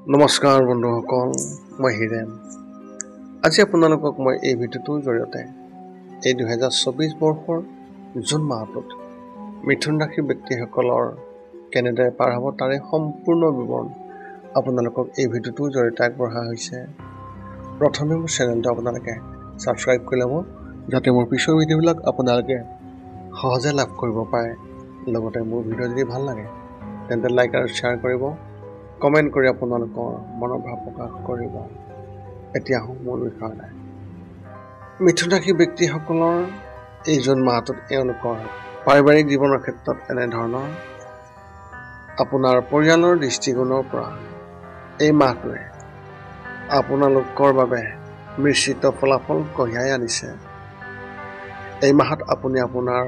নমস্কাৰ বন্ধুসকল, মই হিৰেন। আজি আপোনালোকক মই এই ভিডিঅ'টোৰ জৰিয়তে এই 2024 বৰ্ষৰ জুন মাহটোত মিথুন ৰাশিৰ ব্যক্তিসকলৰ কেনেদৰে পাৰ হ'ব তাৰে সম্পূৰ্ণ বিৱৰণ আপোনালোকক এই ভিডিঅ'টোৰ জৰিয়তে আগবঢ়া হৈছে। প্ৰথমে মোৰ চেনেলটো আপোনালোকে ছাবস্ক্ৰাইব কৰি ল'ব, যাতে মোৰ পিছৰ ভিডিঅ'বিলাক আপোনালোকে সহজে লাভ কৰিব পাৰে। লগতে মোৰ ভিডিঅ' যদি ভাল লাগে তেন্তে লাইক আৰু শ্বেয়াৰ কৰিব, কমেণ্ট কৰি আপোনালোকৰ মনৰ ভাৱ প্ৰকাশ কৰিব। এতিয়া মূল বিষয়লৈ। মিথুন ৰাশি ব্যক্তিসকলৰ এই জুন মাহটোত এওঁলোকৰ পাৰিবাৰিক জীৱনৰ ক্ষেত্ৰত এনেধৰণৰ আপোনাৰ পৰিয়ালৰ দৃষ্টিকোণৰ পৰা এই মাহটোৱে আপোনালোকৰ বাবে মিশ্ৰিত ফলাফল কঢ়িয়াই আনিছে। এই মাহত আপুনি আপোনাৰ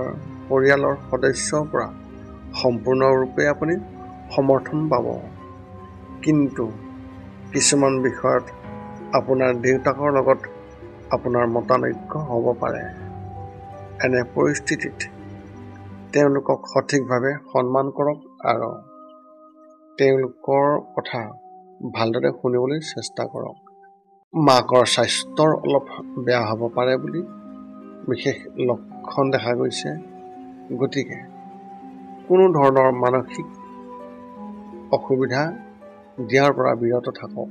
পৰিয়ালৰ সদস্যৰ পৰা সম্পূৰ্ণৰূপে আপুনি সমৰ্থন পাব, কিন্তু কিছুমান বিষয়ত আপোনাৰ দেউতাকৰ লগত আপোনাৰ মতানৈক্য হ'ব পাৰে। এনে পৰিস্থিতিত তেওঁলোকক সঠিকভাৱে সন্মান কৰক আৰু তেওঁলোকৰ কথা ভালদৰে শুনিবলৈ চেষ্টা কৰক। মাকৰ স্বাস্থ্যৰ অলপ বেয়া হ'ব পাৰে বুলি বিশেষ লক্ষণ দেখা গৈছে, গতিকে কোনো ধৰণৰ মানসিক অসুবিধা দিয়াৰ পৰা বিৰত থাকক।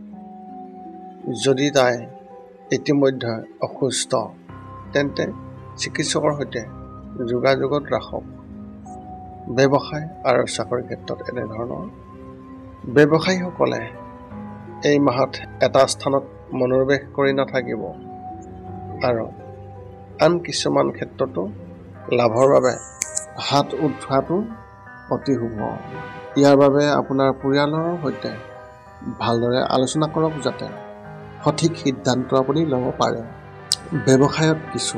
যদি তাই ইতিমধ্যে অসুস্থ তেন্তে চিকিৎসকৰ সৈতে যোগাযোগত ৰাখক। ব্যৱসায় আৰু চাকৰিৰ ক্ষেত্ৰত এনেধৰণৰ ব্যৱসায়ীসকলে এই মাহত এটা স্থানত মনোনিৱেশ কৰি নাথাকিব আৰু আন কিছুমান ক্ষেত্ৰতো লাভৰ বাবে হাত উঠোৱাটো অতি শুভ। ইয়াৰ বাবে আপোনাৰ পৰিয়ালৰ সৈতে ভালদৰে আলোচনা কৰক, যাতে সঠিক সিদ্ধান্ত আপুনি ল'ব পাৰে। ব্যৱসায়ত কিছু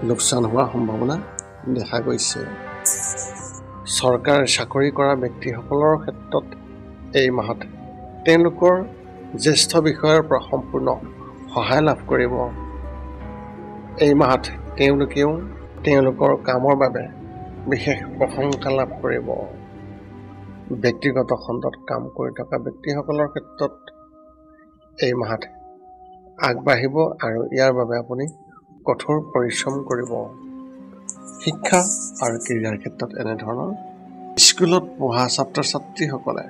লোকচান হোৱাৰ সম্ভাৱনা দেখা গৈছে। চৰকাৰী চাকৰি কৰা ব্যক্তিসকলৰ ক্ষেত্ৰত এই মাহত তেওঁলোকৰ জ্যেষ্ঠ বিষয়াৰ পৰা সম্পূৰ্ণ সহায় লাভ কৰিব। এই মাহত তেওঁলোকেও তেওঁলোকৰ কামৰ বাবে বিশেষ প্ৰশংসা লাভ কৰিব। ব্যক্তিগত খণ্ডত কাম কৰি থকা ব্যক্তিসকলৰ ক্ষেত্ৰত এই মাহত আগবাঢ়িব আৰু ইয়াৰ বাবে আপুনি কঠোৰ পৰিশ্ৰম কৰিব। শিক্ষা আৰু কেৰিয়াৰ ক্ষেত্ৰত এনেধৰণৰ স্কুলত পঢ়া ছাত্ৰ ছাত্ৰীসকলে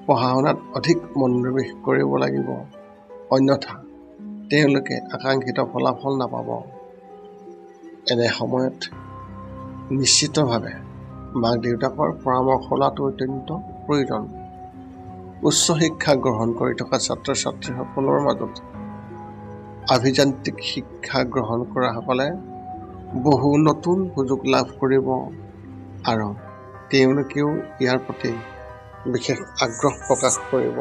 পঢ়া শুনাত অধিক মনোনিৱেশ কৰিব লাগিব, অন্যথা তেওঁলোকে আকাংক্ষিত ফলাফল নাপাব। এনে সময়ত নিশ্চিতভাৱে মাক দেউতাকৰ পৰামৰ্শ লোৱাটো অত্যন্ত প্ৰয়োজন। উচ্চ শিক্ষা গ্ৰহণ কৰি থকা ছাত্ৰ ছাত্ৰীসকলৰ মাজত অভিযান্ত্ৰিক শিক্ষা গ্ৰহণ কৰাসকলে বহু নতুন সুযোগ লাভ কৰিব আৰু তেওঁলোকেও ইয়াৰ প্ৰতি বিশেষ আগ্ৰহ প্ৰকাশ কৰিব।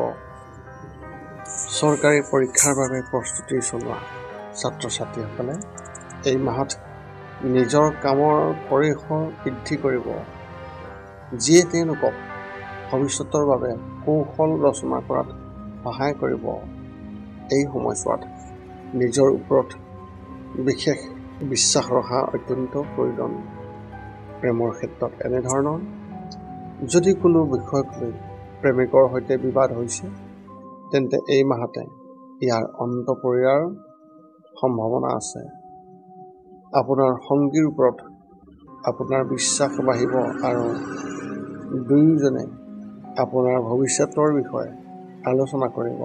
চৰকাৰী পৰীক্ষাৰ বাবে প্ৰস্তুতি চলোৱা ছাত্ৰ ছাত্ৰীসকলে এই মাহত নিজৰ কামৰ পৰিসৰ বৃদ্ধি কৰিব, যিয়ে তেওঁলোকক ভৱিষ্যতৰ বাবে কৌশল ৰচনা কৰাত সহায় কৰিব। এই সময়ছোৱাত নিজৰ ওপৰত বিশেষ বিশ্বাস ৰখা অত্যন্ত প্ৰয়োজন। প্ৰেমৰ ক্ষেত্ৰত এনেধৰণৰ যদি কোনো বিষয়ক লৈ প্ৰেমিকৰ সৈতে বিবাদ হৈছে তেন্তে এই মাহতে ইয়াৰ অন্ত পৰাৰ সম্ভাৱনা আছে। আপোনাৰ সংগীৰ ওপৰত আপোনাৰ বিশ্বাস বাঢ়িব আৰু দুয়োজনে আপোনাৰ ভৱিষ্যতৰ বিষয়ে আলোচনা কৰিব।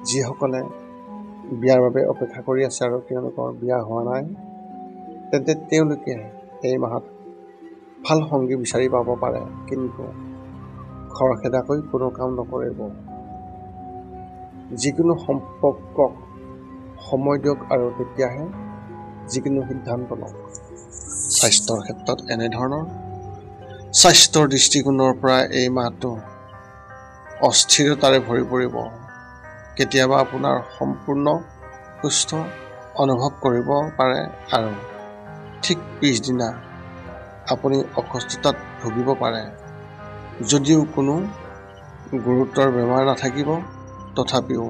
যিসকলে বিয়াৰ বাবে অপেক্ষা কৰি আছে আৰু তেওঁলোকৰ বিয়া হোৱা নাই তেন্তে তেওঁলোকে এই মাহত ভাল সংগী বিচাৰি পাব পাৰে, কিন্তু খৰখেদাকৈ কোনো কাম নকৰিব। যিকোনো সম্পৰ্কক সময় দিয়ক আৰু তেতিয়াহে যিকোনো সিদ্ধান্ত লওক। স্বাস্থ্যৰ ক্ষেত্ৰত এনেধৰণৰ স্বাস্থ্যৰ দৃষ্টিকোণৰ পৰা এই মাহটো অস্থিৰতাৰে ভৰি পৰিব। কেতিয়াবা আপোনাৰ সম্পূৰ্ণ সুস্থ অনুভৱ কৰিব পাৰে আৰু ঠিক পিছদিনা আপুনি অসুস্থতাত ভুগিব পাৰে। যদিও কোনো গুৰুতৰ বেমাৰ নাথাকিব, তথাপিও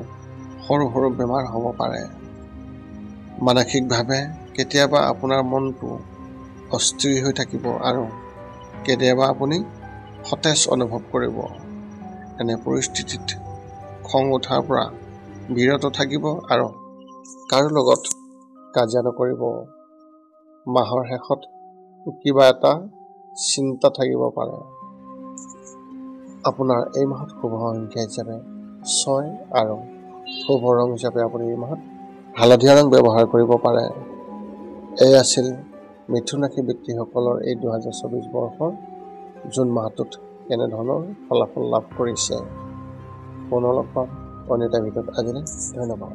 সৰু সৰু বেমাৰ হ'ব পাৰে। মানসিকভাৱে কেতিয়াবা আপোনাৰ মনটো অস্থিৰ হৈ থাকিব আৰু কেতিয়াবা আপুনি সতেজ অনুভৱ কৰিব। এনে পৰিস্থিতিত খং উঠাৰ পৰা বিৰত থাকিব আৰু কাৰো লগত কাজিয়া নকৰিব। মাহৰ শেষত কিবা এটা চিন্তা থাকিব পাৰে। আপোনাৰ এই মাহত শুভ সংখ্যা হিচাপে 6 আৰু শুভ ৰং হিচাপে আপুনি এই মাহত হালধীয়া ৰং ব্যৱহাৰ কৰিব পাৰে। এই আছিল মিথুন ৰাশি ব্যক্তিসকলৰ এই 2024 বৰ্ষৰ জুন মাহটোত কেনেধৰণৰ ফলাফল লাভ কৰিছে। পুনৰ লগ পাম অন্য এটা ভিডিঅ'ত। আজিলৈ ধন্যবাদ।